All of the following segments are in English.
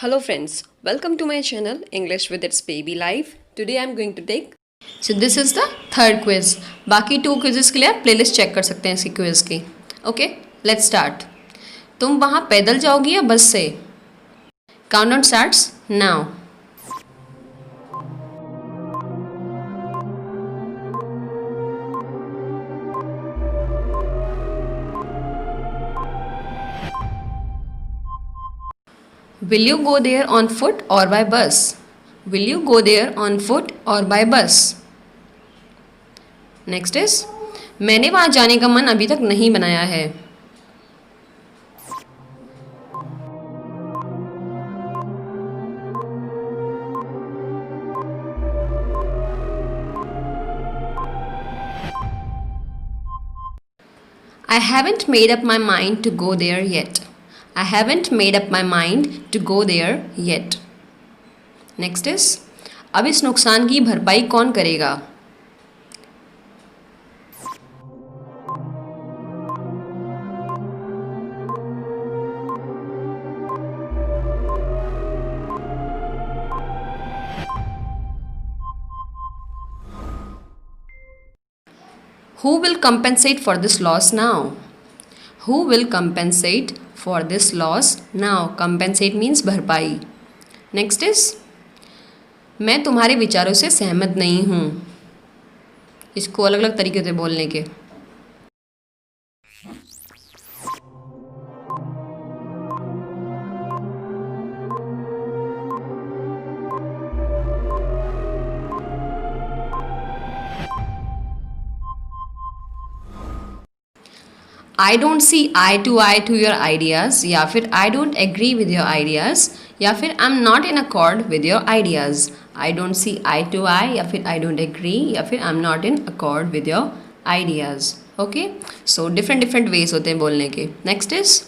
Hello friends, welcome to my channel English with its baby life. Today I am going to take so this is the third quiz. बाकी 2 quizzes के लिए आप playlist check कर सकते हैं इसकी quiz की. Okay, let's start. तुम वहाँ पैदल जाओगी या बस से? Countdown starts now. Will you go there on foot or by bus? Will you go there on foot or by bus? Next is मैंने वहाँ जाने का मन अभी तक नहीं बनाया है. I haven't made up my mind to go there yet. I haven't made up my mind to go there yet. Next is अब इस नुकसान की भरपाई कौन करेगा? Who will compensate for this loss now? Who will compensate for this loss now? Compensate means भरपाई. Next is मैं तुम्हारे विचारों से सहमत नहीं हूँ. इसको अलग अलग तरीके से बोलने के. I don't see eye to your ideas, या फिर I don't agree with your ideas, या फिर I am not in accord with your ideas. I don't see eye, या फिर आई डोंट एग्री, या फिर I am not in accord with your ideas. Okay, so different ways होते हैं बोलने के. नेक्स्ट इज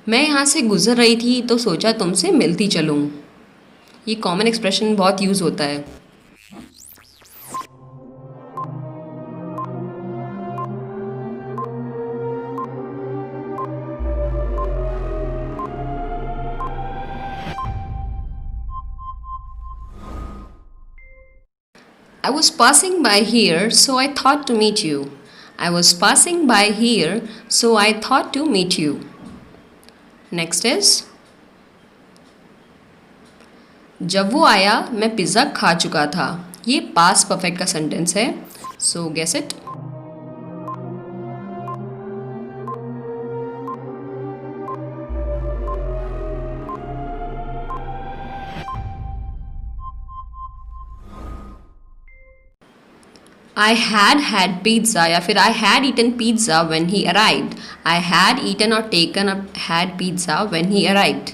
मैं यहाँ से गुजर रही थी तो सोचा तुमसे मिलती चलूँ. ये कॉमन एक्सप्रेशन बहुत यूज़ होता है. I was passing by here, so I thought to meet you. I was passing by here, so I thought to meet you. Next is जब वो आया मैं पिज़्ज़ा खा चुका था. ये पास्ट परफेक्ट का सेंटेंस है, so guess it. I had pizza, या फिर I had eaten pizza when he arrived. I had eaten or taken or had pizza when he arrived.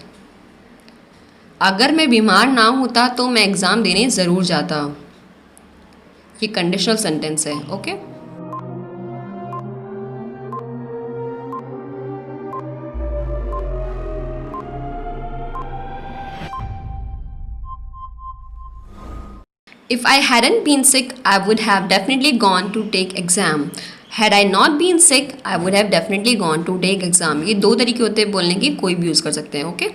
अगर मैं बीमार ना होता तो मैं एग्ज़ाम देने ज़रूर जाता. ये कंडीशनल सेंटेंस है. Okay, If I hadn't been sick, I would have definitely gone to take exam. Had I not been sick, I would have definitely gone to take exam. ये 2 तरीके होते हैं बोलने के, कोई भी यूज़ कर सकते हैं. Okay,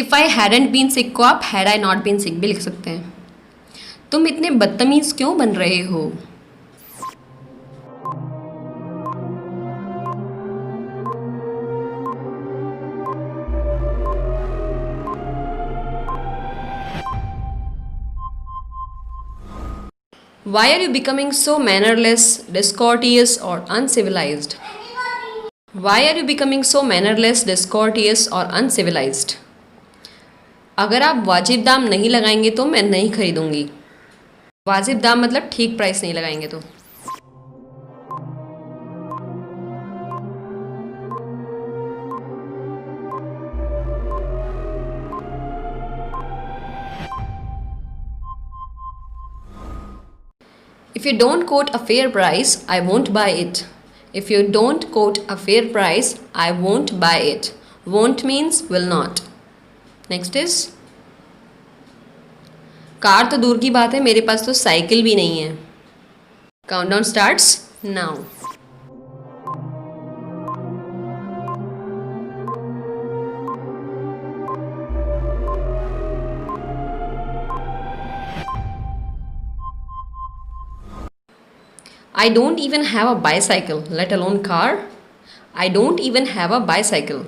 if I hadn't been sick को आप had I not been sick भी लिख सकते हैं. तुम इतने बदतमीज़ क्यों बन रहे हो? Why are you becoming so mannerless, discourteous or uncivilized? Why are you becoming so mannerless, discourteous or uncivilized? अगर आप वाजिब दाम नहीं लगाएंगे तो मैं नहीं खरीदूंगी. वाजिब दाम मतलब ठीक प्राइस नहीं लगाएंगे तो. If you don't quote a fair price, I won't buy it. If you don't quote a fair price, I won't buy it. Won't means will not. Next is car तो दूर की बात है, मेरे पास तो साइकिल भी नहीं है. Countdown starts now. I don't even have a bicycle, let alone car. I don't even have a bicycle,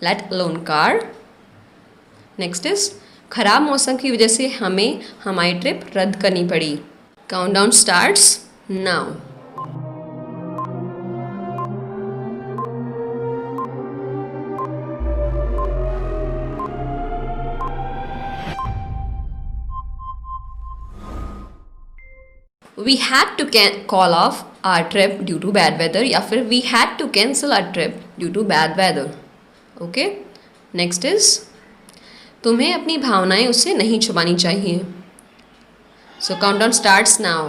let alone car. Next is खराब मौसम की वजह से हमें हमारी ट्रिप रद्द करनी पड़ी. Countdown starts now. We had to call off our trip due to bad weather या फिर we had to cancel our trip due to bad weather. Okay? Next is तुम्हें अपनी भावनाएं उससे नहीं छुपानी चाहिए. So countdown starts now.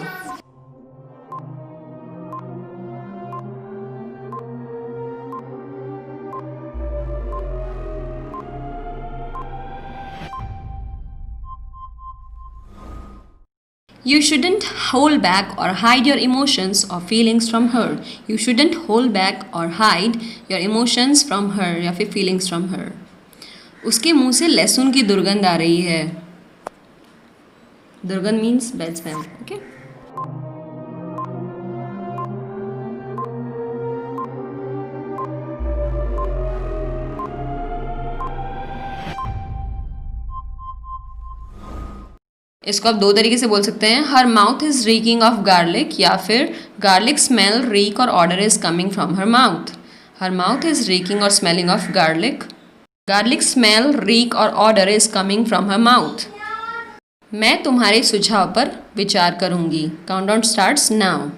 You shouldn't hold back or hide your emotions or feelings from her. You shouldn't hold back or hide your emotions from her या फिर feelings from her. उसके मुंह से लहसुन की दुर्गंध आ रही है. दुर्गंध means bad smell. Okay? इसको आप दो तरीके से बोल सकते हैं. Her mouth is reeking of garlic या फिर गार्लिक स्मेल रीक और odour is coming from her mouth. Her mouth is reeking और smelling of garlic. Garlic smell reek और odour is coming from her mouth. मैं तुम्हारे सुझाव पर विचार करूंगी. Countdown starts now.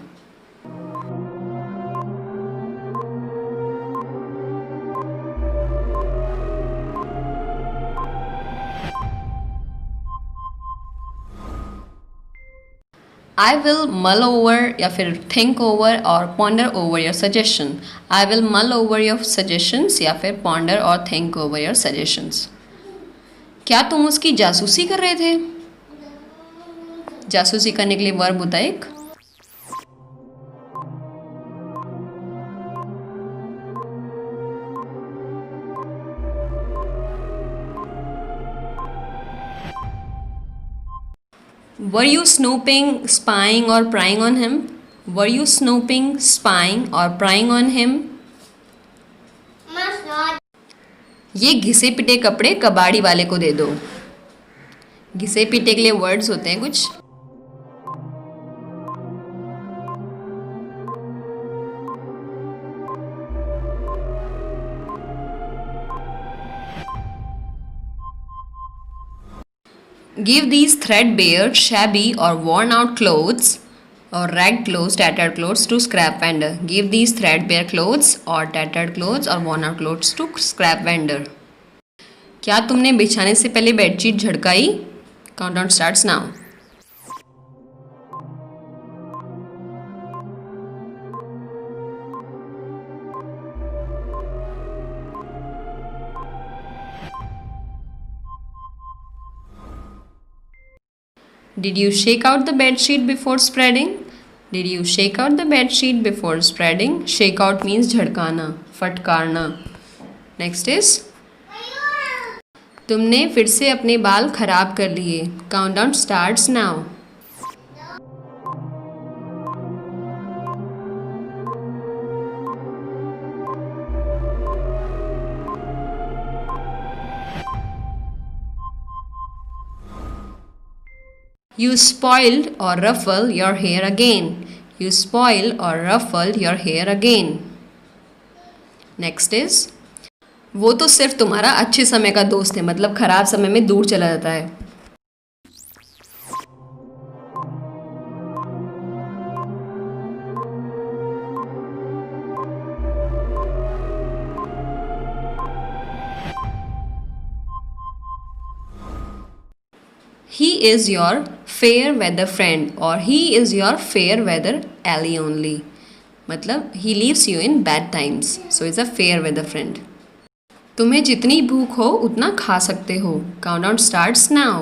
I will mull over या फिर think over और ponder over your suggestion. I will mull over your suggestions या फिर ponder और think over your suggestions. क्या तुम उसकी जासूसी कर रहे थे? जासूसी करने के लिए वर्ब होता है एक. Were you snooping, spying or prying on him? Were you snooping, spying or prying on him? ये घिसे पिटे कपड़े कबाड़ी वाले को दे दो. घिसे पिटे के लिए वर्ड्स होते हैं कुछ. Give these threadbare, shabby or worn out clothes or ragged clothes, tattered clothes to scrap vendor. Give these threadbare clothes or tattered clothes or worn out clothes to scrap vendor. क्या तुमने बिछाने से पहले bedsheet झड़काई? Countdown starts now. Did you shake out the bed sheet before spreading? Did you shake out the bed sheet before spreading? Shake out means झड़काना, फटकारना. Next is तुमने फिर से अपने बाल खराब कर लिए. Countdown starts now. You spoiled or ruffled your hair again. You spoiled or ruffled your hair again. Next is वो तो सिर्फ तुम्हारा अच्छे समय का दोस्त है, मतलब खराब समय में दूर चला जाता है. He is your fair weather friend or he is your fair weather ally only. मतलब he leaves you in bad times. So is a fair weather friend. तुम्हें जितनी भूख हो उतना खा सकते हो. Countdown starts now.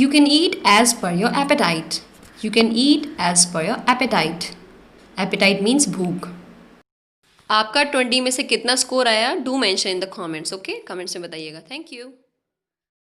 You can eat as per your appetite. You can eat as per your appetite. Appetite means भूख। आपका 20 में से कितना स्कोर आया, do mention in the comments, okay, comments में बताइएगा। Thank you.